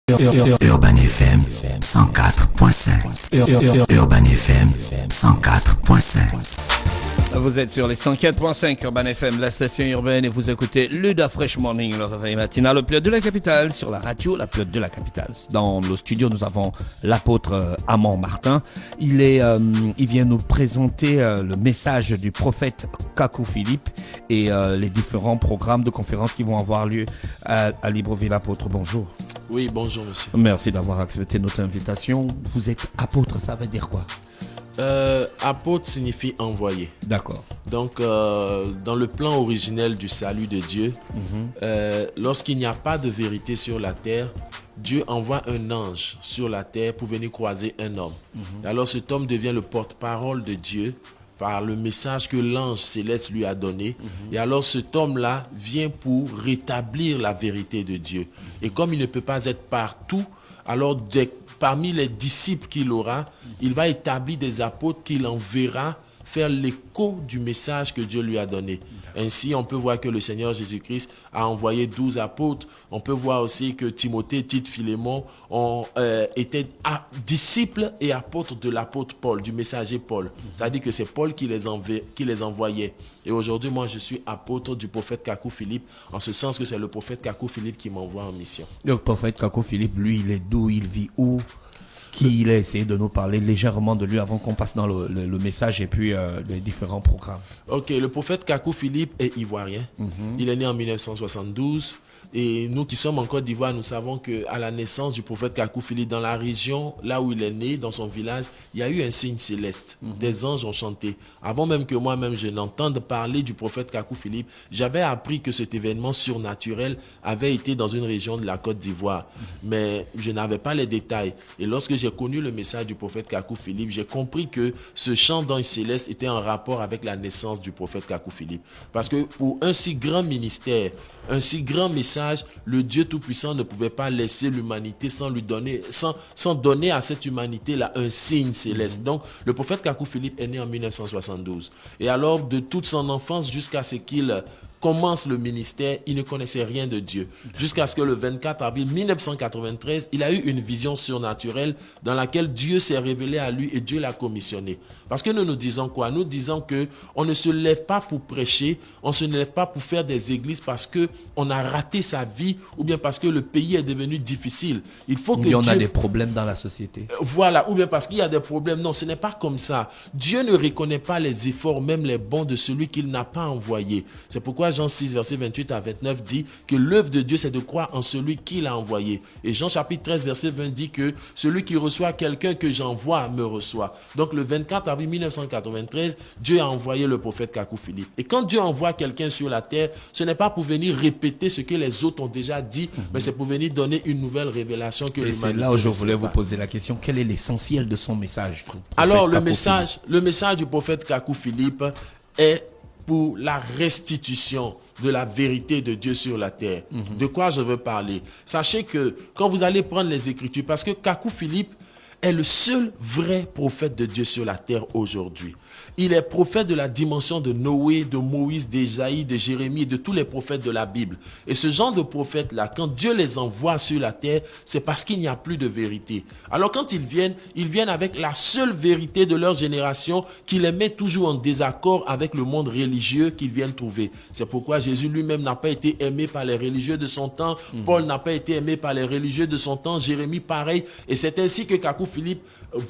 Urban FM 104.5. Urban FM 104.5. Vous êtes sur les 104.5 Urban FM, la station urbaine, et vous écoutez Luda Fresh Morning, le réveil matinal au pilote de la capitale, sur la radio, la pilote de la capitale. Dans nos studios, nous avons l'apôtre Amand Martin. Il vient nous présenter le message du prophète Kakou Philippe et les différents programmes de conférences qui vont avoir lieu à Libreville. Apôtre, bonjour. Oui, bonjour monsieur. Merci d'avoir accepté notre invitation. Vous êtes apôtre, ça veut dire quoi? Apôtre signifie envoyé. D'accord. Donc, dans le plan originel du salut de Dieu, lorsqu'il n'y a pas de vérité sur la terre, Dieu envoie un ange sur la terre pour venir croiser un homme. Et alors cet homme devient le porte-parole de Dieu par le message que l'ange céleste lui a donné. Et alors cet homme-là vient pour rétablir la vérité de Dieu. Et comme il ne peut pas être partout, alors parmi les disciples qu'il aura, il va établir des apôtres qu'il enverra faire l'écho du message que Dieu lui a donné. Ainsi, on peut voir que le Seigneur Jésus-Christ a envoyé 12 apôtres. On peut voir aussi que Timothée, Tite, Philémon ont été disciples et apôtres de l'apôtre Paul, du messager Paul. C'est-à-dire que c'est Paul qui les envoyait. Et aujourd'hui, moi, je suis apôtre du prophète Kakou Philippe, en ce sens que c'est le prophète Kakou Philippe qui m'envoie en mission. Le prophète Kakou Philippe, lui, il est d'où? Il vit où? Qui il a essayé de nous parler légèrement de lui avant qu'on passe dans le message et puis les différents programmes. Ok, le prophète Kakou Philippe est ivoirien. Il est né en 1972. Et nous qui sommes en Côte d'Ivoire, nous savons qu'à la naissance du prophète Kakou Philippe, dans la région, là où il est né, dans son village, il y a eu un signe céleste. Des anges ont chanté. Avant même que moi-même je n'entende parler du prophète Kakou Philippe, j'avais appris que cet événement surnaturel avait été dans une région de la Côte d'Ivoire. Mais je n'avais pas les détails. Et lorsque j'ai connu le message du prophète Kakou Philippe, j'ai compris que ce chant d'ange céleste était en rapport avec la naissance du prophète Kakou Philippe. Parce que pour un si grand ministère, un si grand message, le Dieu Tout-Puissant ne pouvait pas laisser l'humanité sans lui donner, sans donner à cette humanité-là un signe céleste. Donc, le prophète Kakou Philippe est né en 1972. Et alors, de toute son enfance jusqu'à ce qu'il commence le ministère, il ne connaissait rien de Dieu. Jusqu'à ce que le 24 avril 1993, il a eu une vision surnaturelle dans laquelle Dieu s'est révélé à lui et Dieu l'a commissionné. Parce que nous disons quoi? Nous disons que on ne se lève pas pour prêcher, on se lève pas pour faire des églises parce que on a raté sa vie ou bien parce que le pays est devenu difficile. Il faut que on a des problèmes dans la société. Voilà, ou bien parce qu'il y a des problèmes. Non, ce n'est pas comme ça. Dieu ne reconnaît pas les efforts, même les bons de celui qu'il n'a pas envoyé. C'est pourquoi Jean 6, verset 28 à 29 dit que l'œuvre de Dieu, c'est de croire en celui qu'il a envoyé. Et Jean chapitre 13, verset 20 dit que celui qui reçoit quelqu'un que j'envoie me reçoit. Donc le 24 avril 1993, Dieu a envoyé le prophète Kakou Philippe. Et quand Dieu envoie quelqu'un sur la terre, ce n'est pas pour venir répéter ce que les autres ont déjà dit, mais c'est pour venir donner une nouvelle révélation que l'humanité. Et c'est là où je voulais vous poser la question, quel est l'essentiel de son message? Alors le message du prophète Kakou Philippe est pour la restitution de la vérité de Dieu sur la terre. De quoi je veux parler? Sachez que quand vous allez prendre les Écritures, parce que Kakou Philippe est le seul vrai prophète de Dieu sur la terre aujourd'hui. Il est prophète de la dimension de Noé, de Moïse, d'Ésaïe, de Jérémie et de tous les prophètes de la Bible. Et ce genre de prophètes-là, quand Dieu les envoie sur la terre, c'est parce qu'il n'y a plus de vérité. Alors quand ils viennent avec la seule vérité de leur génération qui les met toujours en désaccord avec le monde religieux qu'ils viennent trouver. C'est pourquoi Jésus lui-même n'a pas été aimé par les religieux de son temps. Paul n'a pas été aimé par les religieux de son temps. Jérémie pareil. Et c'est ainsi que Kakou Philippe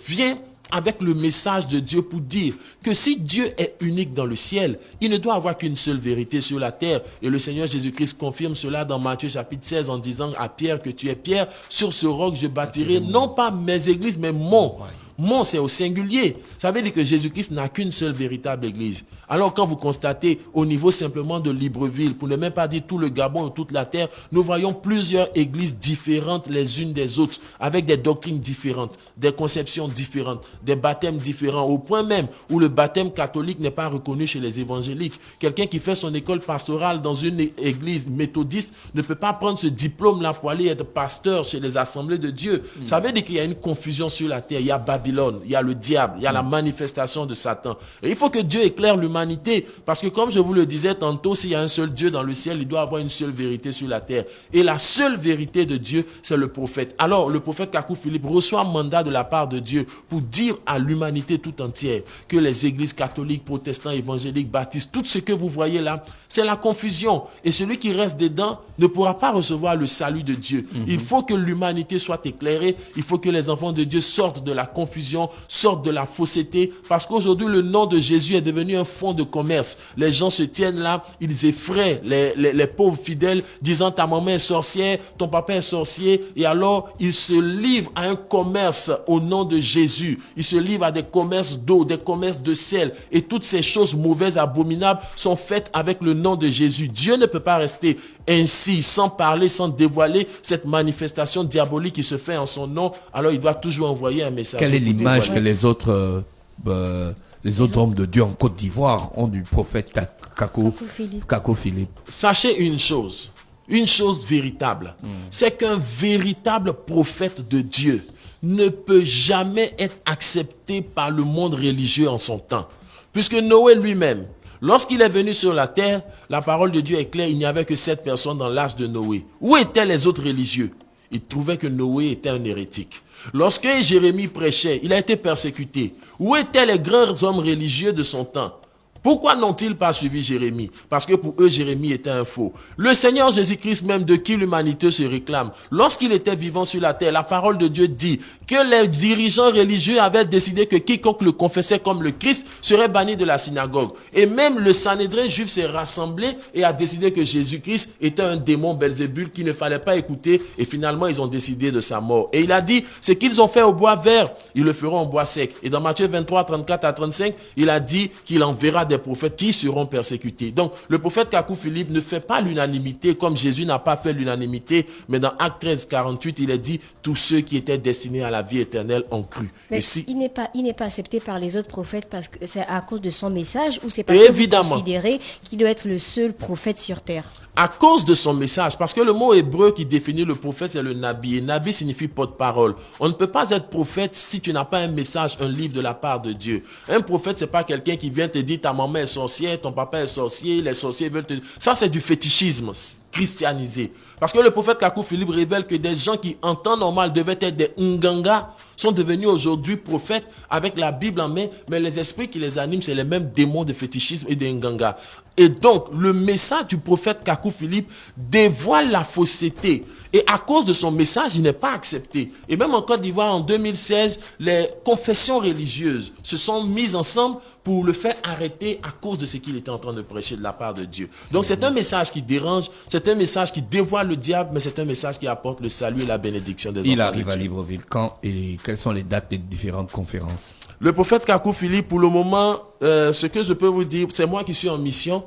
vient avec le message de Dieu pour dire que si Dieu est unique dans le ciel, il ne doit avoir qu'une seule vérité sur la terre. Et le Seigneur Jésus-Christ confirme cela dans Matthieu chapitre 16 en disant à Pierre que tu es Pierre, sur ce roc je bâtirai non pas mes églises mais mon. Mon, c'est au singulier. Ça veut dire que Jésus-Christ n'a qu'une seule véritable église. Alors quand vous constatez au niveau simplement de Libreville, pour ne même pas dire tout le Gabon ou toute la terre, nous voyons plusieurs églises différentes les unes des autres, avec des doctrines différentes, des conceptions différentes, des baptêmes différents, au point même où le baptême catholique n'est pas reconnu chez les évangéliques. Quelqu'un qui fait son école pastorale dans une église méthodiste ne peut pas prendre ce diplôme-là pour aller être pasteur chez les assemblées de Dieu. Ça veut dire qu'il y a une confusion sur la terre. Il y a Babylone Babylone, il y a le diable, il y a la manifestation de Satan. Et il faut que Dieu éclaire l'humanité, parce que comme je vous le disais tantôt, s'il y a un seul Dieu dans le ciel, il doit avoir une seule vérité sur la terre. Et la seule vérité de Dieu, c'est le prophète. Alors, le prophète Kakou Philippe reçoit un mandat de la part de Dieu pour dire à l'humanité tout entière que les églises catholiques, protestants, évangéliques, baptistes, tout ce que vous voyez là, c'est la confusion. Et celui qui reste dedans ne pourra pas recevoir le salut de Dieu. Il faut que l'humanité soit éclairée. Il faut que les enfants de Dieu sortent de la confusion, sortent de la fausseté. Parce qu'aujourd'hui, le nom de Jésus est devenu un fonds de commerce. Les gens se tiennent là, ils effraient les pauvres fidèles, disant ta maman est sorcière, ton papa est sorcier. Et alors, ils se livrent à un commerce au nom de Jésus. Ils se livrent à des commerces d'eau, des commerces de sel. Et toutes ces choses mauvaises, abominables, sont faites avec le nom de Jésus. Dieu ne peut pas rester ainsi, sans parler, sans dévoiler cette manifestation diabolique qui se fait en son nom. Alors il doit toujours envoyer un message. Quelle est l'image que les autres hommes de Dieu en Côte d'Ivoire ont du prophète Kakou Philippe? Sachez une chose véritable, c'est qu'un véritable prophète de Dieu ne peut jamais être accepté par le monde religieux en son temps. Puisque Noé lui-même, lorsqu'il est venu sur la terre, la parole de Dieu est claire, il n'y avait que 7 personnes dans l'âge de Noé. Où étaient les autres religieux? Ils trouvaient que Noé était un hérétique. Lorsque Jérémie prêchait, il a été persécuté. Où étaient les grands hommes religieux de son temps? Pourquoi n'ont-ils pas suivi Jérémie? Parce que pour eux, Jérémie était un faux. Le Seigneur Jésus-Christ même, de qui l'humanité se réclame, lorsqu'il était vivant sur la terre, la parole de Dieu dit que les dirigeants religieux avaient décidé que quiconque le confessait comme le Christ serait banni de la synagogue. Et même le Sanhédrin juif s'est rassemblé et a décidé que Jésus-Christ était un démon Belzébul qu'il ne fallait pas écouter. Et finalement, ils ont décidé de sa mort. Et il a dit, ce qu'ils ont fait au bois vert, ils le feront au bois sec. Et dans Matthieu 23, 34 à 35, il a dit qu'il enverra des prophètes qui seront persécutés. Donc, le prophète Kakou Philippe ne fait pas l'unanimité comme Jésus n'a pas fait l'unanimité, mais dans Acte 13, 48, il est dit, tous ceux qui étaient destinés à la vie éternelle ont cru. Mais et si... il n'est pas accepté par les autres prophètes parce que c'est à cause de son message ou c'est parce que vous considérez qu'il doit être le seul prophète sur terre? À cause de son message, parce que le mot hébreu qui définit le prophète, c'est le nabi. Et nabi signifie porte-parole. On ne peut pas être prophète si tu n'as pas un message, un livre de la part de Dieu. Un prophète, c'est pas quelqu'un qui vient te dire ta maman est sorcière, ton papa est sorcier, les sorciers veulent te... Ça, c'est du fétichisme christianisé. Parce que le prophète Kakou Philippe révèle que des gens qui, en temps normal, devaient être des nganga, sont devenus aujourd'hui prophètes avec la Bible en main, mais les esprits qui les animent, c'est les mêmes démons de fétichisme et de nganga. Et donc, le message du prophète Kakou Philippe dévoile la fausseté. Et à cause de son message, il n'est pas accepté. Et même en Côte d'Ivoire, en 2016, les confessions religieuses se sont mises ensemble pour le faire arrêter à cause de ce qu'il était en train de prêcher de la part de Dieu. Donc, c'est un message qui dérange, c'est un message qui dévoile le diable, mais c'est un message qui apporte le salut et la bénédiction des enfants. Il arrive à Libreville quand et quelles sont les dates des différentes conférences? Le prophète Kakou Philippe, pour le moment, ce que je peux vous dire, c'est moi qui suis en mission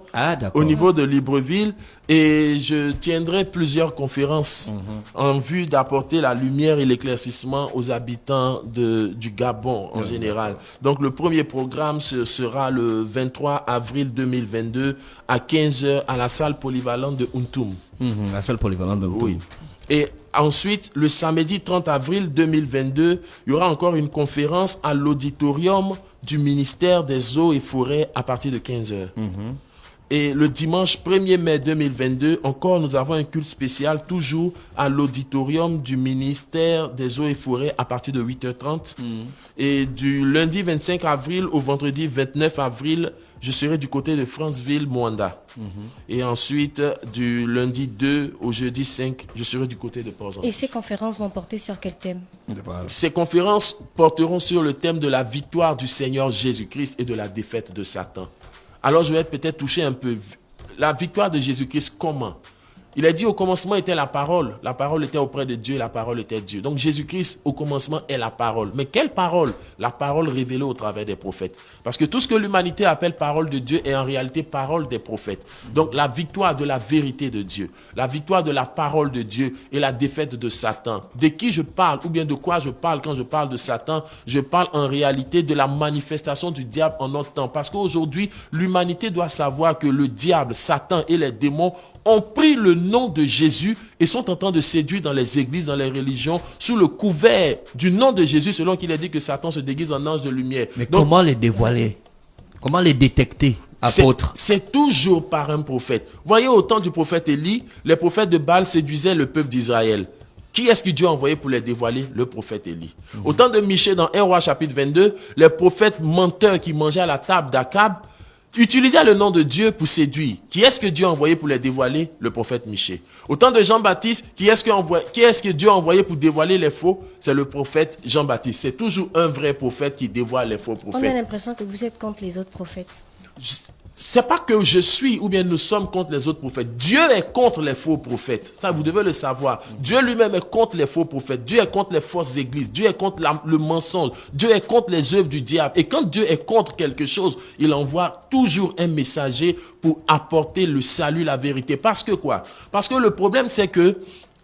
au niveau de Libreville et je tiendrai plusieurs conférences en vue d'apporter la lumière et l'éclaircissement aux habitants du Gabon en général. Donc le premier programme sera le 23 avril 2022 à 15h à la salle polyvalente de Untum. La salle polyvalente de Untum. Oui. Et ensuite, le samedi 30 avril 2022, il y aura encore une conférence à l'auditorium du ministère des Eaux et Forêts à partir de 15h. Et le dimanche 1er mai 2022, encore, nous avons un culte spécial, toujours à l'auditorium du ministère des Eaux et Forêts à partir de 8h30. Et du lundi 25 avril au vendredi 29 avril, je serai du côté de Franceville, Moanda. Et ensuite, du lundi 2 au jeudi 5, je serai du côté de Port-au-Prince. Et ces conférences vont porter sur quel thème? Ces conférences porteront sur le thème de la victoire du Seigneur Jésus-Christ et de la défaite de Satan. Alors, je vais peut-être toucher un peu la victoire de Jésus-Christ. Comment? Il a dit au commencement était la parole était auprès de Dieu, la parole était Dieu. Donc Jésus-Christ au commencement est la parole. Mais quelle parole? La parole révélée au travers des prophètes. Parce que tout ce que l'humanité appelle parole de Dieu est en réalité parole des prophètes. Donc la victoire de la vérité de Dieu, la victoire de la parole de Dieu et la défaite de Satan. De qui je parle ou bien de quoi je parle quand je parle de Satan? Je parle en réalité de la manifestation du diable en notre temps. Parce qu'aujourd'hui, l'humanité doit savoir que le diable, Satan et les démons ont pris le nom de Jésus et sont en train de séduire dans les églises, dans les religions, sous le couvert du nom de Jésus, selon qu'il a dit que Satan se déguise en ange de lumière. Mais donc, comment les dévoiler? Comment les détecter, apôtres? C'est toujours par un prophète. Voyez, au temps du prophète Élie, les prophètes de Baal séduisaient le peuple d'Israël. Qui est-ce que Dieu a envoyé pour les dévoiler? Le prophète Élie. Au temps de Michée, dans 1 Roi chapitre 22, les prophètes menteurs qui mangeaient à la table d'Akab utilisaient le nom de Dieu pour séduire. Qui est-ce que Dieu a envoyé pour les dévoiler? Le prophète Michée. Au temps de Jean-Baptiste, qui est-ce que Dieu a envoyé pour dévoiler les faux? C'est le prophète Jean-Baptiste. C'est toujours un vrai prophète qui dévoile les faux prophètes. On a l'impression que vous êtes contre les autres prophètes. C'est pas que je suis ou bien nous sommes contre les autres prophètes. Dieu est contre les faux prophètes. Ça, vous devez le savoir. Dieu lui-même est contre les faux prophètes. Dieu est contre les fausses églises. Dieu est contre le mensonge. Dieu est contre les œuvres du diable. Et quand Dieu est contre quelque chose, il envoie toujours un messager pour apporter le salut, la vérité. Parce que quoi? Parce que le problème, c'est que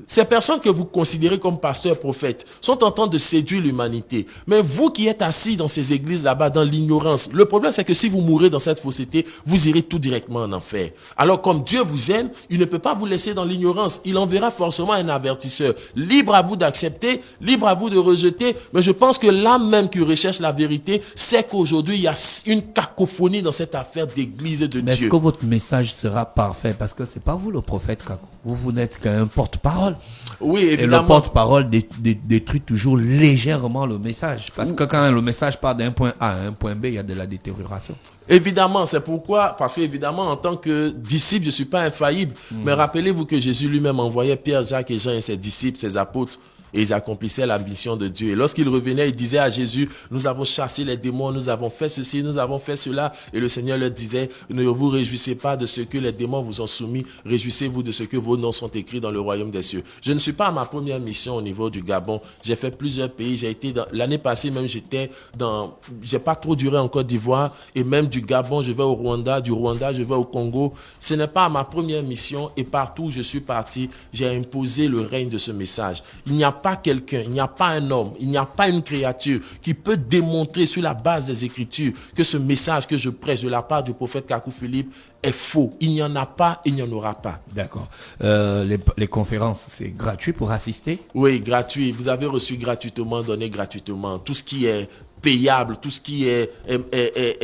ces personnes que vous considérez comme pasteurs prophètes sont en train de séduire l'humanité. Mais vous qui êtes assis dans ces églises là-bas, dans l'ignorance, le problème c'est que si vous mourrez dans cette fausseté, vous irez tout directement en enfer. Alors comme Dieu vous aime, il ne peut pas vous laisser dans l'ignorance. Il enverra forcément un avertisseur. Libre à vous d'accepter, libre à vous de rejeter. Mais je pense que l'âme même qui recherche la vérité sait qu'aujourd'hui il y a une cacophonie dans cette affaire d'église de Mais Dieu. est-ce que votre message sera parfait? Parce que c'est pas vous le prophète, Kakou. Vous n'êtes qu'un porte-parole. Oui, évidemment. Et le porte-parole détruit toujours légèrement le message. Parce que quand le message part d'un point A à un point B, il y a de la détérioration. Évidemment, c'est pourquoi, parce qu'évidemment, en tant que disciple, je ne suis pas infaillible. Mais rappelez-vous que Jésus lui-même envoyait Pierre, Jacques et Jean et ses disciples, ses apôtres. Et ils accomplissaient la mission de Dieu. Et lorsqu'ils revenaient, ils disaient à Jésus, nous avons chassé les démons, nous avons fait ceci, nous avons fait cela. Et le Seigneur leur disait, ne vous réjouissez pas de ce que les démons vous ont soumis, réjouissez-vous de ce que vos noms sont écrits dans le royaume des cieux. Je ne suis pas à ma première mission au niveau du Gabon. J'ai fait plusieurs pays. J'ai été l'année passée même, j'ai pas trop duré en Côte d'Ivoire. Et même du Gabon, je vais au Rwanda, du Rwanda, je vais au Congo. Ce n'est pas à ma première mission. Et partout où je suis parti, j'ai imposé le règne de ce message. Il n'y a pas quelqu'un, il n'y a pas un homme, il n'y a pas une créature qui peut démontrer sur la base des Écritures que ce message que je prêche de la part du prophète Kakou Philippe est faux. Il n'y en a pas, il n'y en aura pas. D'accord. Les conférences, c'est gratuit pour assister? Oui, gratuit. Vous avez reçu gratuitement, donné gratuitement. Tout ce qui est payable, tout ce qui est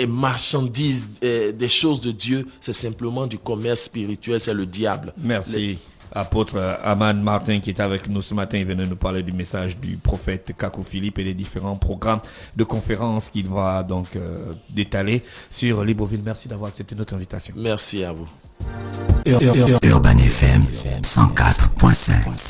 marchandise, des choses de Dieu, c'est simplement du commerce spirituel, c'est le diable. Merci. Apôtre Aman Martin qui est avec nous ce matin, il venait nous parler du message du prophète Kakou Philippe et des différents programmes de conférences qu'il va donc détaler sur Libreville. Merci d'avoir accepté notre invitation. Merci à vous. Urban FM 104.5